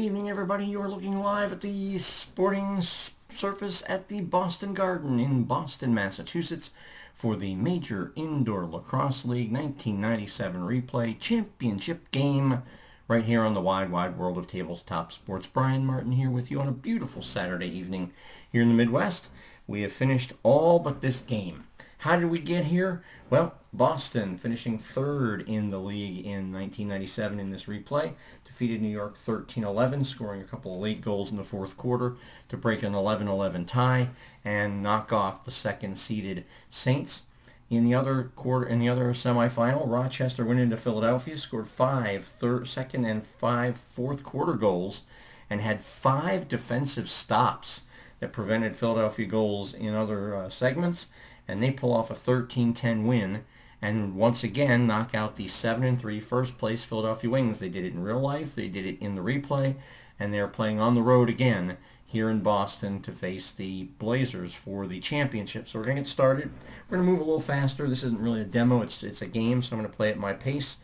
Good evening, everybody. You are looking live at the sporting surface at the Boston Garden in Boston, Massachusetts for the Major Indoor Lacrosse League 1997 Replay Championship game right here on the wide world of tabletop sports. Brian Martin here with you on a beautiful Saturday evening here in the Midwest. We have finished all but this game. How did we get here? Well, Boston finishing third in the league in 1997 in this replay, defeated New York 13-11, scoring a couple of late goals in the fourth quarter to break an 11-11 tie and knock off the second-seeded Saints. In the other semifinal, Rochester went into Philadelphia, scored five second and 5 fourth quarter goals, and had 5 defensive stops that prevented Philadelphia goals in other segments. And they pull off a 13-10 win and once again knock out the 7-3 first place Philadelphia Wings. They did it in real life, they did it in the replay, and they're playing on the road again here in Boston to face the Blazers for the championship. So we're going to get started. We're going to move a little faster. This isn't really a demo, it's a game, so I'm going to play at my pace.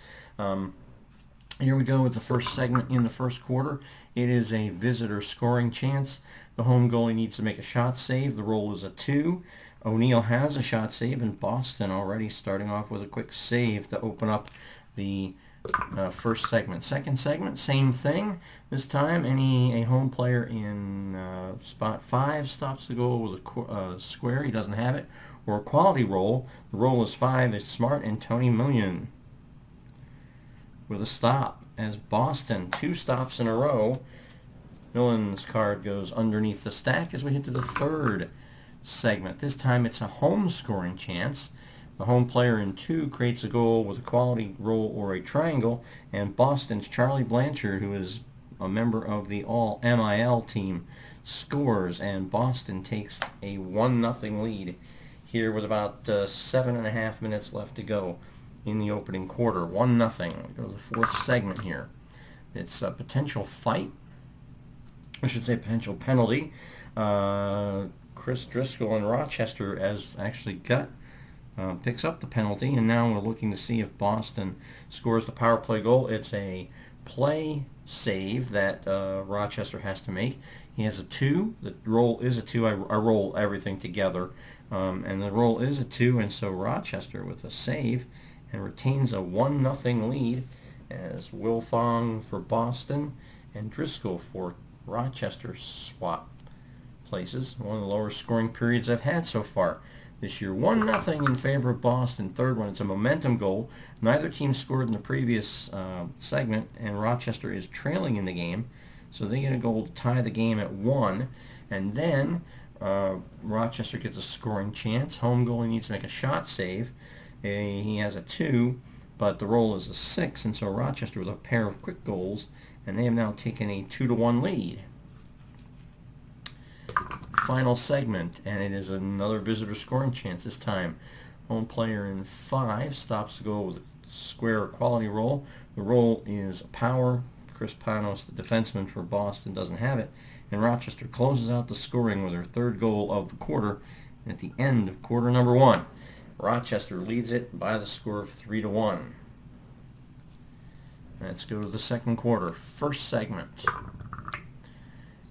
Here we go with the first segment in the first quarter. It is a visitor scoring chance. The home goalie needs to make a shot save. The roll is a 2. O'Neill has a shot save, and Boston already starting off with a quick save to open up the first segment. Second segment, same thing. This time, a home player in spot 5 stops the goal with a square. He doesn't have it. Or a quality roll. The roll is 5. It's Smart and Tony Million with a stop. As Boston, 2 stops in a row. Million's card goes underneath the stack as we hit to the third segment. This time it's a home scoring chance. The home player in 2 creates a goal with a quality roll or a triangle, and Boston's Charlie Blanchard, who is a member of the All-MIL team, scores, and Boston takes a 1-0 lead here with about 7.5 minutes left to go in the opening quarter. 1-0. We go to the fourth segment here. It's a potential fight. I should say potential penalty. Chris Driscoll in Rochester picks up the penalty, and now we're looking to see if Boston scores the power play goal. It's a play save that Rochester has to make. He has a 2. The roll is a 2. I roll everything together, and the roll is a 2, and so Rochester with a save and retains a 1-0 lead as Wilfong for Boston and Driscoll for Rochester swap places. One of the lower scoring periods I've had so far this year. 1-0 in favor of Boston. Third one, it's a momentum goal. Neither team scored in the previous segment, and Rochester is trailing in the game, so they get a goal to tie the game at 1. And then Rochester gets a scoring chance. Home goalie needs to make a shot save. He has a 2, but the roll is a 6, and so Rochester with a pair of quick goals, and they have now taken a 2-1 lead. Final segment, and it is another visitor scoring chance. This time, home player in 5 stops the goal with a square or quality roll. The roll is a power. Chris Panos, the defenseman for Boston, doesn't have it, and Rochester closes out the scoring with their third goal of the quarter at the end of quarter number 1. Rochester leads it by the score of 3-1. Let's go to the second quarter. First segment.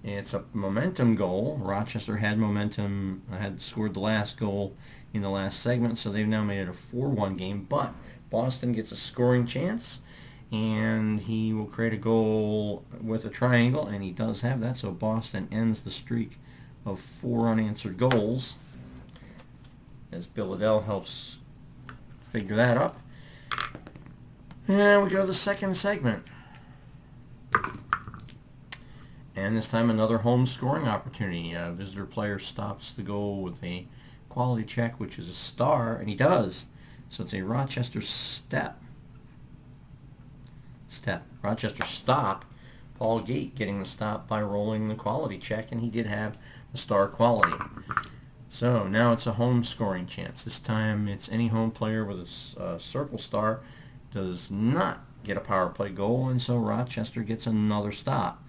It's a momentum goal. Rochester had momentum, had scored the last goal in the last segment, so they've now made it a 4-1 game. But Boston gets a scoring chance, and he will create a goal with a triangle, and he does have that, so Boston ends the streak of 4 unanswered goals as Bill Liddell helps figure that up. And we go to the second segment. And this time another home scoring opportunity. A visitor player stops the goal with a quality check, which is a star, and he does. So it's a Rochester step. Rochester stop. Paul Gate getting the stop by rolling the quality check, and he did have the star quality. So now it's a home scoring chance. This time it's any home player with a circle star does not get a power play goal, and so Rochester gets another stop.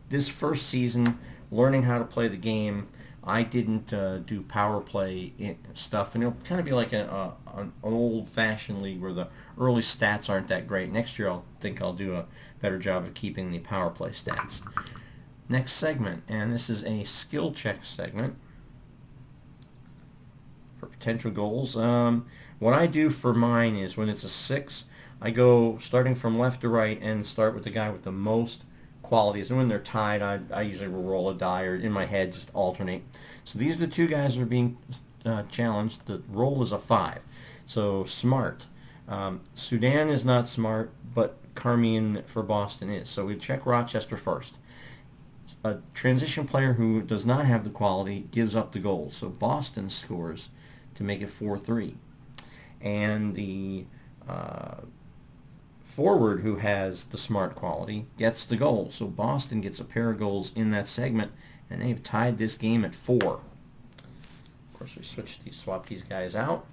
This first season, learning how to play the game, I didn't do power play stuff, and it'll kind of be like an old-fashioned league where the early stats aren't that great. Next year, I'll do a better job of keeping the power play stats. Next segment, and this is a skill check segment for potential goals. What I do for mine is when it's a 6, I go starting from left to right and start with the guy with the most qualities. And when they're tied, I usually will roll a die or in my head just alternate. So these are the two guys that are being challenged. The roll is a 5. So smart. Sudan is not smart, but Carmine for Boston is. So we check Rochester first. A transition player who does not have the quality gives up the goal. So Boston scores to make it 4-3. And the forward who has the smart quality gets the goal. So Boston gets a pair of goals in that segment, and they've tied this game at 4. Of course, we swap these guys out.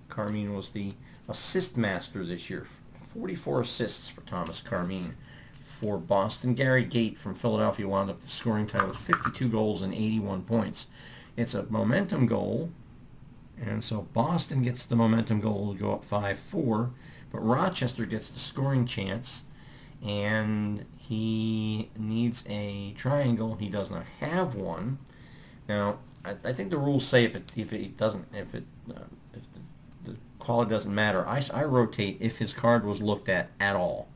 Carmine was the assist master this year. 44 assists for Thomas Carmine. For Boston, Gary Gate from Philadelphia wound up the scoring title with 52 goals and 81 points. It's a momentum goal, and so Boston gets the momentum goal to go up 5-4, but Rochester gets the scoring chance, and he needs a triangle. He does not have one. Now, I think the rules say if the quality doesn't matter, I rotate if his card was looked at all,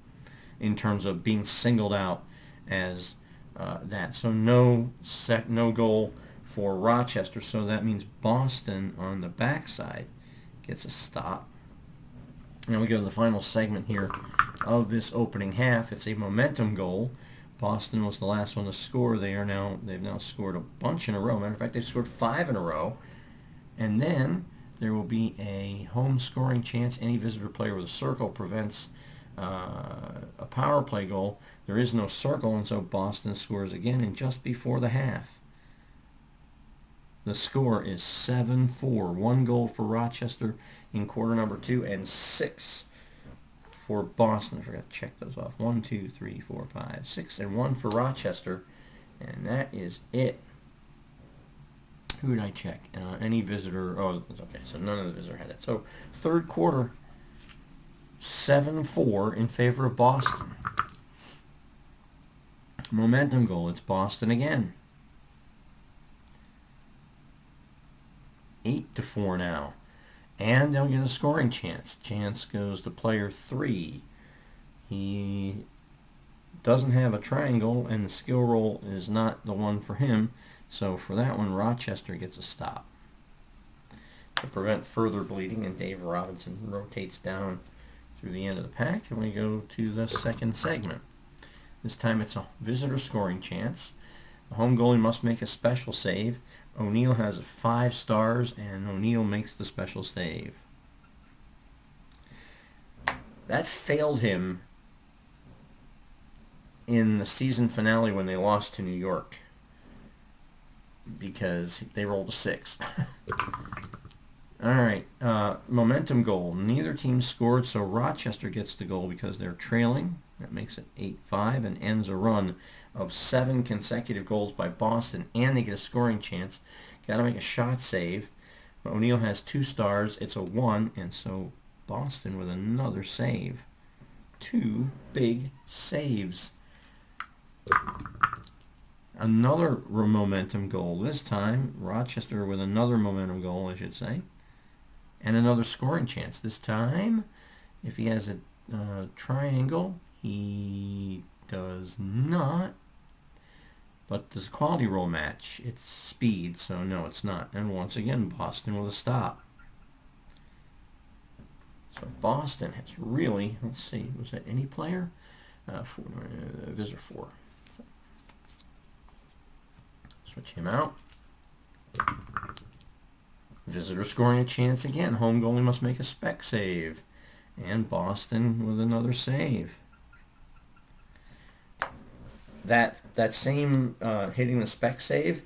in terms of being singled out as that. So no goal for Rochester. So that means Boston on the backside gets a stop. Now we go to the final segment here of this opening half. It's a momentum goal. Boston was the last one to score. They've now scored a bunch in a row. Matter of fact, they've scored 5 in a row. And then there will be a home scoring chance. Any visitor player with a circle prevents a power play goal. There is no circle, and so Boston scores again, and just before the half, the score is 7-4. 1 goal for Rochester in quarter number 2, and 6 for Boston. I forgot to check those off. 1, 2, 3, 4, 5, 6, and 1 for Rochester, and that is it. Who did I check? Any visitor? Oh, okay, so none of the visitor had it. So third quarter, 7-4 in favor of Boston. Momentum goal, it's Boston again. 8-4 now. And they'll get a scoring chance. Chance goes to player 3. He doesn't have a triangle, and the skill roll is not the one for him. So for that one, Rochester gets a stop. To prevent further bleeding, and Dave Robinson rotates down through the end of the pack, and we go to the second segment. This time it's a visitor scoring chance. The home goalie must make a special save. O'Neill has 5 stars, and O'Neill makes the special save. That failed him in the season finale when they lost to New York, because they rolled a 6. All right, momentum goal. Neither team scored, so Rochester gets the goal because they're trailing. That makes it 8-5 and ends a run of 7 consecutive goals by Boston, and they get a scoring chance. Got to make a shot save. O'Neill has 2 stars. It's a 1, and so Boston with another save. 2 big saves. Another momentum goal. This time, Rochester with another momentum goal, I should say. And another scoring chance. This time, if he has a triangle, he does not. But does a quality roll match? It's speed, so no, it's not. And once again, Boston with a stop. So Boston has really, let's see, was that any player? Visitor 4. So, switch him out. Visitor scoring a chance again. Home goalie must make a spec save. And Boston with another save. That same hitting the spec save,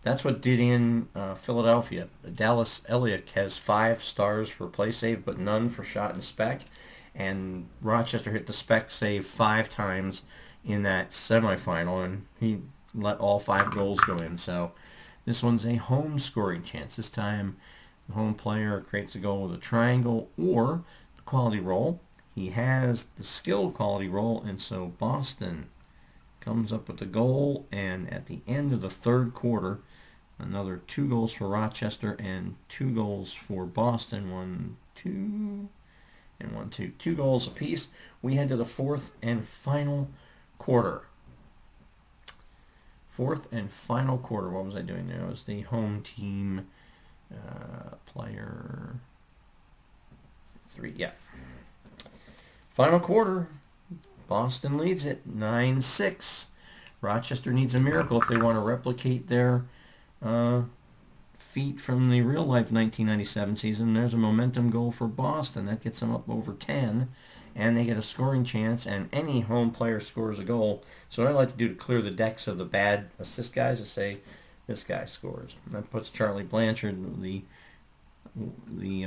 that's what did in Philadelphia. Dallas Elliott has 5 stars for play save, but none for shot and spec. And Rochester hit the spec save 5 times in that semifinal, and he let all 5 goals go in. So this one's a home scoring chance. This time the home player creates a goal with a triangle or the quality roll. He has the skill quality roll, and so Boston comes up with the goal, and at the end of the third quarter, another 2 goals for Rochester and 2 goals for Boston. 1, 2, and 1, 2. 2 goals apiece. We head to the fourth and final quarter. Fourth and final quarter. What was I doing there? It was the home team player 3. Yeah. Final quarter. Boston leads it 9-6. Rochester needs a miracle if they want to replicate their feat from the real-life 1997 season. There's a momentum goal for Boston. That gets them up over 10, and they get a scoring chance, and any home player scores a goal. So what I like to do to clear the decks of the bad assist guys is say, this guy scores. That puts Charlie Blanchard, the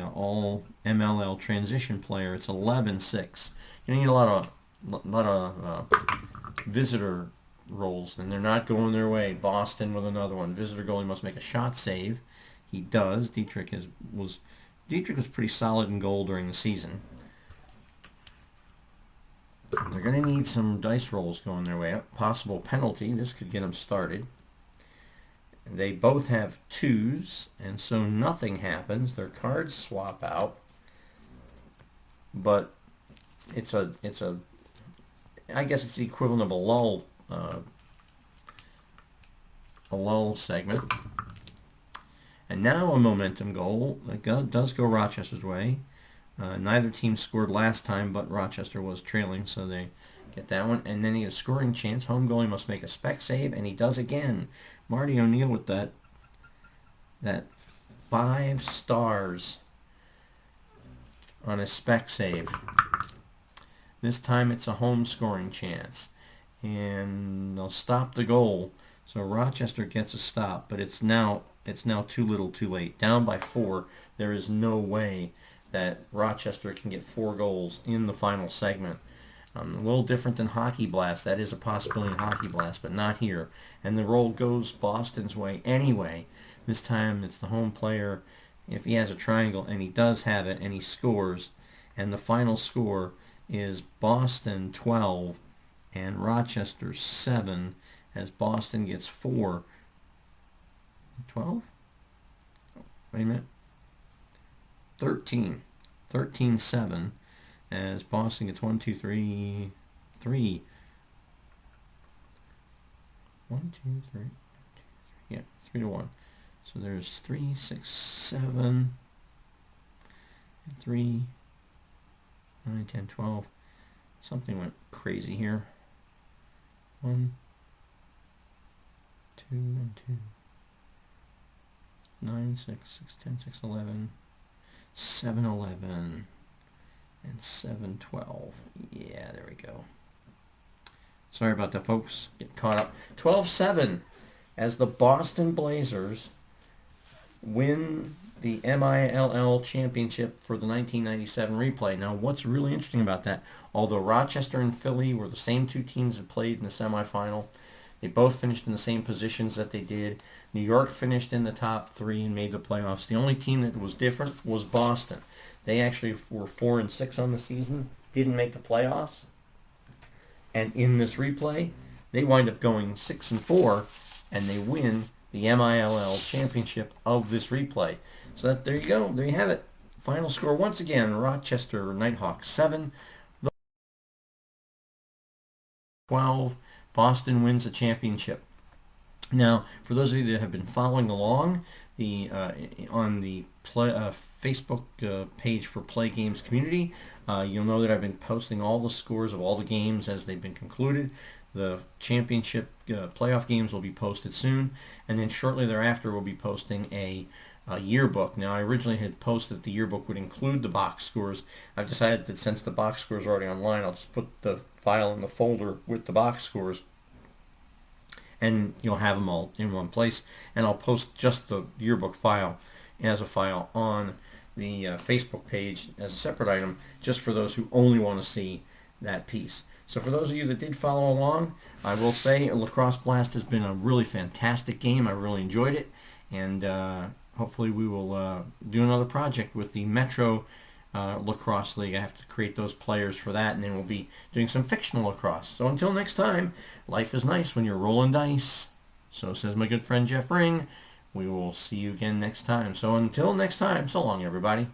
all MLL transition player. It's 11-6. You need a lot of visitor rolls, and they're not going their way. Boston with another one. Visitor goalie must make a shot save. He does. Dietrich was pretty solid in goal during the season. They're going to need some dice rolls going their way. Possible penalty. This could get them started. They both have 2s, and so nothing happens. Their cards swap out, but it's a I guess it's the equivalent of a lull segment. And now a momentum goal. It does go Rochester's way. Neither team scored last time, but Rochester was trailing, so they get that one. And then he has a scoring chance. Home goalie must make a spec save, and he does again. Marty O'Neill with that 5 stars on a spec save. This time it's a home scoring chance, and they'll stop the goal. So Rochester gets a stop, but it's now too little, too late. Down by 4. There is no way that Rochester can get 4 goals in the final segment. A little different than Hockey Blast. That is a possibility in Hockey Blast, but not here. And the roll goes Boston's way anyway. This time it's the home player, if he has a triangle, and he does have it, and he scores. And the final score is Boston 12 and Rochester 7, as Boston gets 4. 12? Wait a minute. 13-7, as Boston gets 1, 2, 3. 1, 2, 3. Yeah, 3-1. So there's 3, 6, 7, 3, 9, 10, 12. Something went crazy here. 1, 2, and 2. 9, 6, 6, 10, 6, 11. 7, 11. And 7, 12. Yeah, there we go. Sorry about that, folks. Get caught up. 12-7 as the Boston Blazers win the MILL championship for the 1997 replay. Now, what's really interesting about that, although Rochester and Philly were the same 2 teams that played in the semifinal, they both finished in the same positions that they did. New York finished in the top 3 and made the playoffs. The only team that was different was Boston. They actually were 4-6 on the season, didn't make the playoffs. And in this replay, they wind up going 6-4, and they win the MILL championship of this replay. So there you go. There you have it. Final score once again: Rochester Knighthawks 7, 12. Boston wins the championship. Now, for those of you that have been following along, on the Facebook page for PLAAY Games community, you'll know that I've been posting all the scores of all the games as they've been concluded. The championship playoff games will be posted soon, and then shortly thereafter we'll be posting a yearbook. Now, I originally had posted that the yearbook would include the box scores. I've decided that since the box scores are already online, I'll just put the file in the folder with the box scores, and you'll have them all in one place. And I'll post just the yearbook file as a file on the Facebook page as a separate item, just for those who only want to see that piece. So for those of you that did follow along, I will say Lacrosse Blast has been a really fantastic game. I really enjoyed it, and hopefully we will do another project with the Metro Lacrosse League. I have to create those players for that, and then we'll be doing some fictional lacrosse. So until next time, life is nice when you're rolling dice. So says my good friend Jeff Ring. We will see you again next time. So until next time, so long everybody.